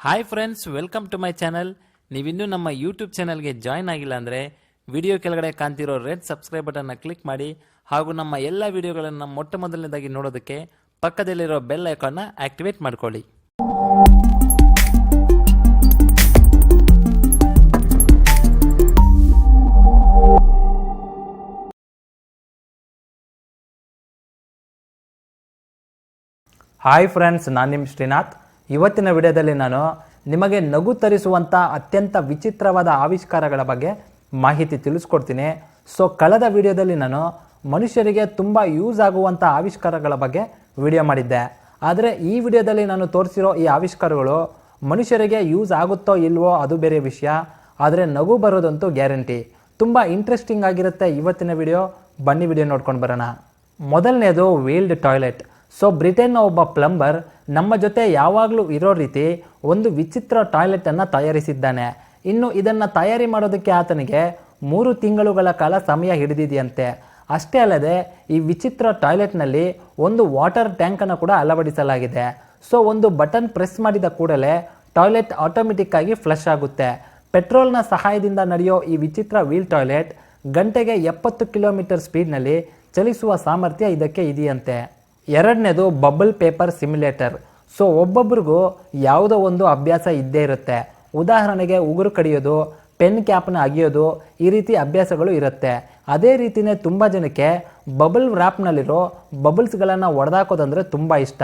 Hi friends, welcome to my channel. ನೀವಿನ್ನೂ ನಮ್ಮ YouTube ಚಾನಲ್ಗೆ ಜಾಯ್ನ್ ಆಗಿಲ್ಲ ಅಂದರೆ ವಿಡಿಯೋ ಕೆಳಗಡೆ ಕಾಣ್ತಿರೋ ರೆಡ್ ಸಬ್ಸ್ಕ್ರೈಬ್ ಬಟನ್ನ ಕ್ಲಿಕ್ ಮಾಡಿ ಹಾಗೂ ನಮ್ಮ ಎಲ್ಲ ವಿಡಿಯೋಗಳನ್ನು ಮೊಟ್ಟ ಮೊದಲನೇದಾಗಿ ನೋಡೋದಕ್ಕೆ ಪಕ್ಕದಲ್ಲಿರೋ ಬೆಲ್ ಐಕಾನ್ನ ಆಕ್ಟಿವೇಟ್ ಮಾಡ್ಕೊಳ್ಳಿ. ಹಾಯ್ ಫ್ರೆಂಡ್ಸ್, ನಾನು ನಿಮ್ಮ ಶ್ರೀನಾಥ್. ಇವತ್ತಿನ ವಿಡಿಯೋದಲ್ಲಿ ನಾನು ನಿಮಗೆ ನಗು ತರಿಸುವಂಥ ಅತ್ಯಂತ ವಿಚಿತ್ರವಾದ ಆವಿಷ್ಕಾರಗಳ ಬಗ್ಗೆ ಮಾಹಿತಿ ತಿಳಿಸ್ಕೊಡ್ತೀನಿ. ಸೊ ಕಳೆದ ವಿಡಿಯೋದಲ್ಲಿ ನಾನು ಮನುಷ್ಯರಿಗೆ ತುಂಬ ಯೂಸ್ ಆಗುವಂಥ ಆವಿಷ್ಕಾರಗಳ ಬಗ್ಗೆ ವಿಡಿಯೋ ಮಾಡಿದ್ದೆ. ಆದರೆ ಈ ವಿಡಿಯೋದಲ್ಲಿ ನಾನು ತೋರಿಸಿರೋ ಈ ಆವಿಷ್ಕಾರಗಳು ಮನುಷ್ಯರಿಗೆ ಯೂಸ್ ಆಗುತ್ತೋ ಇಲ್ವೋ ಅದು ಬೇರೆ ವಿಷಯ, ಆದರೆ ನಗು ಬರೋದಂತೂ ಗ್ಯಾರಂಟಿ. ತುಂಬ ಇಂಟ್ರೆಸ್ಟಿಂಗ್ ಆಗಿರುತ್ತೆ ಇವತ್ತಿನ ವಿಡಿಯೋ. ಬನ್ನಿ ವಿಡಿಯೋ ನೋಡ್ಕೊಂಡು ಬರೋಣ. ಮೊದಲನೇದು ವೀಲ್ಡ್ ಟಾಯ್ಲೆಟ್. ಸೊ ಬ್ರಿಟನ್ನ ಒಬ್ಬ ಪ್ಲಂಬರ್ ನಮ್ಮ ಜೊತೆ ಯಾವಾಗಲೂ ಇರೋ ರೀತಿ ಒಂದು ವಿಚಿತ್ರ ಟಾಯ್ಲೆಟನ್ನು ತಯಾರಿಸಿದ್ದಾನೆ. ಇನ್ನು ಇದನ್ನು ತಯಾರಿ ಮಾಡೋದಕ್ಕೆ ಆತನಿಗೆ 3 ತಿಂಗಳುಗಳ ಕಾಲ ಸಮಯ ಹಿಡಿದಿದೆಯಂತೆ. ಅಷ್ಟೇ ಅಲ್ಲದೆ ಈ ವಿಚಿತ್ರ ಟಾಯ್ಲೆಟ್ನಲ್ಲಿ ಒಂದು ವಾಟರ್ ಟ್ಯಾಂಕನ್ನು ಕೂಡ ಅಳವಡಿಸಲಾಗಿದೆ. ಸೊ ಒಂದು ಬಟನ್ ಪ್ರೆಸ್ ಮಾಡಿದ ಕೂಡಲೇ ಟಾಯ್ಲೆಟ್ ಆಟೋಮೆಟಿಕ್ ಆಗಿ ಫ್ಲಶ್ ಆಗುತ್ತೆ. ಪೆಟ್ರೋಲ್ನ ಸಹಾಯದಿಂದ ನಡೆಯೋ ಈ ವಿಚಿತ್ರ ವೀಲ್ ಟಾಯ್ಲೆಟ್ ಗಂಟೆಗೆ 70 ಕಿಲೋಮೀಟರ್ ಸ್ಪೀಡ್ನಲ್ಲಿ ಚಲಿಸುವ ಸಾಮರ್ಥ್ಯ ಇದಕ್ಕೆ ಇದೆಯಂತೆ. ಎರಡನೇದು ಬಬಲ್ ಪೇಪರ್ ಸಿಮ್ಯುಲೇಟರ್. ಸೊ ಒಬ್ಬೊಬ್ರಿಗೂ ಯಾವುದೋ ಒಂದು ಅಭ್ಯಾಸ ಇದ್ದೇ ಇರುತ್ತೆ. ಉದಾಹರಣೆಗೆ ಉಗುರು ಕಡಿಯೋದು, ಪೆನ್ ಕ್ಯಾಪ್ನ ಅಗಿಯೋದು, ಈ ರೀತಿ ಅಭ್ಯಾಸಗಳು ಇರುತ್ತೆ. ಅದೇ ರೀತಿಯೇ ತುಂಬ ಜನಕ್ಕೆ ಬಬಲ್ ವ್ರ್ಯಾಪ್ನಲ್ಲಿರೋ ಬಬಲ್ಸ್ಗಳನ್ನು ಒಡೆದಾಕೋದಂದರೆ ತುಂಬ ಇಷ್ಟ.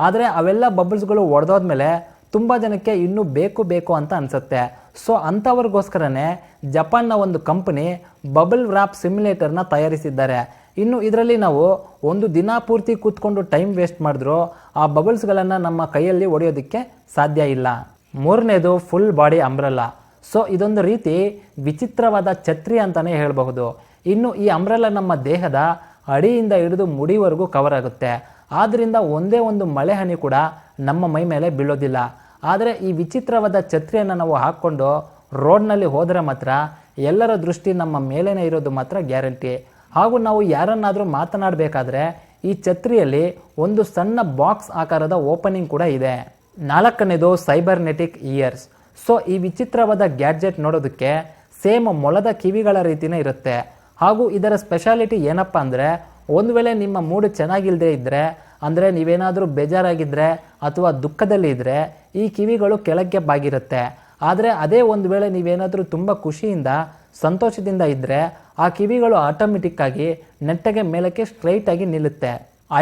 ಆದರೆ ಅವೆಲ್ಲ ಬಬಲ್ಸ್ಗಳು ಒಡೆದೋದ್ಮೇಲೆ ತುಂಬ ಜನಕ್ಕೆ ಇನ್ನೂ ಬೇಕು ಅಂತ ಅನಿಸುತ್ತೆ. ಸೊ ಅಂಥವ್ರಿಗೋಸ್ಕರನೇ ಜಪಾನ್ನ ಒಂದು ಕಂಪನಿ ಬಬಲ್ ವ್ರ್ಯಾಪ್ ಸಿಮ್ಯುಲೇಟರ್ನ ತಯಾರಿಸಿದ್ದಾರೆ. ಇನ್ನು ಇದರಲ್ಲಿ ನಾವು ಒಂದು ದಿನ ಪೂರ್ತಿ ಕೂತ್ಕೊಂಡು ಟೈಮ್ ವೇಸ್ಟ್ ಮಾಡಿದ್ರು ಆ ಬಬಲ್ಸ್ಗಳನ್ನು ನಮ್ಮ ಕೈಯಲ್ಲಿ ಒಡೆಯೋದಕ್ಕೆ ಸಾಧ್ಯ ಇಲ್ಲ. ಮೂರನೇದು ಫುಲ್ ಬಾಡಿ ಅಂಬ್ರೆಲಾ. ಸೊ ಇದೊಂದು ರೀತಿ ವಿಚಿತ್ರವಾದ ಛತ್ರಿ ಅಂತಲೇ ಹೇಳಬಹುದು. ಇನ್ನು ಈ ಅಂಬ್ರೆಲಾ ನಮ್ಮ ದೇಹದ ಅಡಿಯಿಂದ ಹಿಡಿದು ಮುಡಿವರೆಗೂ ಕವರ್ ಆಗುತ್ತೆ. ಆದ್ದರಿಂದ ಒಂದೇ ಒಂದು ಮಳೆ ಹನಿ ಕೂಡ ನಮ್ಮ ಮೈ ಮೇಲೆ ಬೀಳೋದಿಲ್ಲ. ಆದರೆ ಈ ವಿಚಿತ್ರವಾದ ಛತ್ರಿಯನ್ನು ನಾವು ಹಾಕ್ಕೊಂಡು ರೋಡ್ನಲ್ಲಿ ಹೋದರೆ ಮಾತ್ರ ಎಲ್ಲರ ದೃಷ್ಟಿ ನಮ್ಮ ಮೇಲೇನೆ ಇರೋದು ಮಾತ್ರ ಗ್ಯಾರಂಟಿ. ಹಾಗೂ ನಾವು ಯಾರನ್ನಾದರೂ ಮಾತನಾಡಬೇಕಾದ್ರೆ ಈ ಛತ್ರಿಯಲ್ಲಿ ಒಂದು ಸಣ್ಣ ಬಾಕ್ಸ್ ಆಕಾರದ ಓಪನಿಂಗ್ ಕೂಡ ಇದೆ. ನಾಲ್ಕನೇದು ಸೈಬರ್ನೆಟಿಕ್ ಇಯರ್ಸ್. ಸೊ ಈ ವಿಚಿತ್ರವಾದ ಗ್ಯಾಡ್ಜೆಟ್ ನೋಡೋದಕ್ಕೆ ಸೇಮ್ ಮೊಲದ ಕಿವಿಗಳ ರೀತಿಯೇ ಇರುತ್ತೆ. ಹಾಗೂ ಇದರ ಸ್ಪೆಷಾಲಿಟಿ ಏನಪ್ಪ ಅಂದರೆ, ಒಂದು ವೇಳೆ ನಿಮ್ಮ ಮೂಡ್ ಚೆನ್ನಾಗಿಲ್ಲದೆ ಇದ್ದರೆ, ಅಂದರೆ ನೀವೇನಾದರೂ ಬೇಜಾರಾಗಿದ್ದರೆ ಅಥವಾ ದುಃಖದಲ್ಲಿ ಇದ್ದರೆ ಈ ಕಿವಿಗಳು ಕೆಳಕ್ಕೆ ಬಾಗಿರುತ್ತೆ. ಆದರೆ ಅದೇ ಒಂದು ವೇಳೆ ನೀವೇನಾದರೂ ತುಂಬ ಖುಷಿಯಿಂದ ಸಂತೋಷದಿಂದ ಇದ್ದರೆ ಆ ಕಿವಿಗಳು ಆಟೋಮೆಟಿಕ್ಕಾಗಿ ನೆಟ್ಟಗೆ ಮೇಲಕ್ಕೆ ಸ್ಟ್ರೈಟಾಗಿ ನಿಲ್ಲುತ್ತೆ.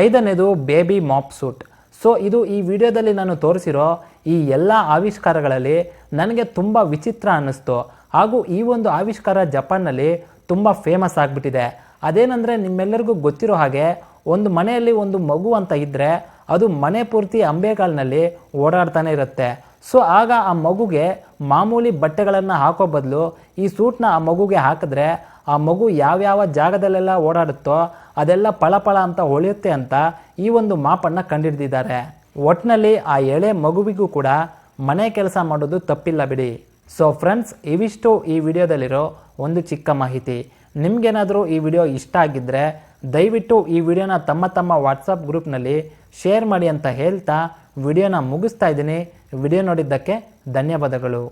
ಐದನೇದು ಬೇಬಿ ಮಾಪ್ ಸೂಟ್. ಸೊ ಇದು ಈ ವಿಡಿಯೋದಲ್ಲಿ ನಾನು ತೋರಿಸಿರೋ ಈ ಎಲ್ಲ ಆವಿಷ್ಕಾರಗಳಲ್ಲಿ ನನಗೆ ತುಂಬ ವಿಚಿತ್ರ ಅನ್ನಿಸ್ತು. ಹಾಗೂ ಈ ಒಂದು ಆವಿಷ್ಕಾರ ಜಪಾನ್ನಲ್ಲಿ ತುಂಬ ಫೇಮಸ್ ಆಗಿಬಿಟ್ಟಿದೆ. ಅದೇನೆಂದರೆ, ನಿಮ್ಮೆಲ್ಲರಿಗೂ ಗೊತ್ತಿರೋ ಹಾಗೆ ಒಂದು ಮನೆಯಲ್ಲಿ ಒಂದು ಮಗು ಅಂತ ಇದ್ದರೆ ಅದು ಮನೆ ಪೂರ್ತಿ ಅಂಬೆಗಾಲಿನಲ್ಲಿ ಓಡಾಡ್ತಾನೆ ಇರುತ್ತೆ. ಸೊ ಆಗ ಆ ಮಗುಗೆ ಮಾಮೂಲಿ ಬಟ್ಟೆಗಳನ್ನು ಹಾಕೋ ಬದಲು ಈ ಸೂಟ್ನ ಆ ಮಗುಗೆ ಹಾಕಿದ್ರೆ ಆ ಮಗು ಯಾವ್ಯಾವ ಜಾಗದಲ್ಲೆಲ್ಲ ಓಡಾಡುತ್ತೋ ಅದೆಲ್ಲ ಪಳಪಳ ಅಂತ ಹೊಳೆಯುತ್ತೆ ಅಂತ ಈ ಒಂದು ಮಾಪನ್ನು ಕಂಡುಹಿಡಿದಿದ್ದಾರೆ. ಒಟ್ಟಿನಲ್ಲಿ ಆ ಎಳೆ ಮಗುವಿಗೂ ಕೂಡ ಮನೆ ಕೆಲಸ ಮಾಡೋದು ತಪ್ಪಿಲ್ಲ ಬಿಡಿ. ಸೊ ಫ್ರೆಂಡ್ಸ್, ಇವಿಷ್ಟು ಈ ವಿಡಿಯೋದಲ್ಲಿರೋ ಒಂದು ಚಿಕ್ಕ ಮಾಹಿತಿ. ನಿಮಗೇನಾದರೂ ಈ ವಿಡಿಯೋ ಇಷ್ಟ ಆಗಿದ್ದರೆ ದಯವಿಟ್ಟು ಈ ವಿಡಿಯೋನ ತಮ್ಮ ವಾಟ್ಸಪ್ ಗ್ರೂಪ್ನಲ್ಲಿ ಶೇರ್ ಮಾಡಿ ಅಂತ ಹೇಳ್ತಾ ವಿಡಿಯೋನ ಮುಗಿಸ್ತಾ ಇದ್ದೀನಿ. ವಿಡಿಯೋ ನೋಡಿದ್ದಕ್ಕೆ ಧನ್ಯವಾದಗಳು.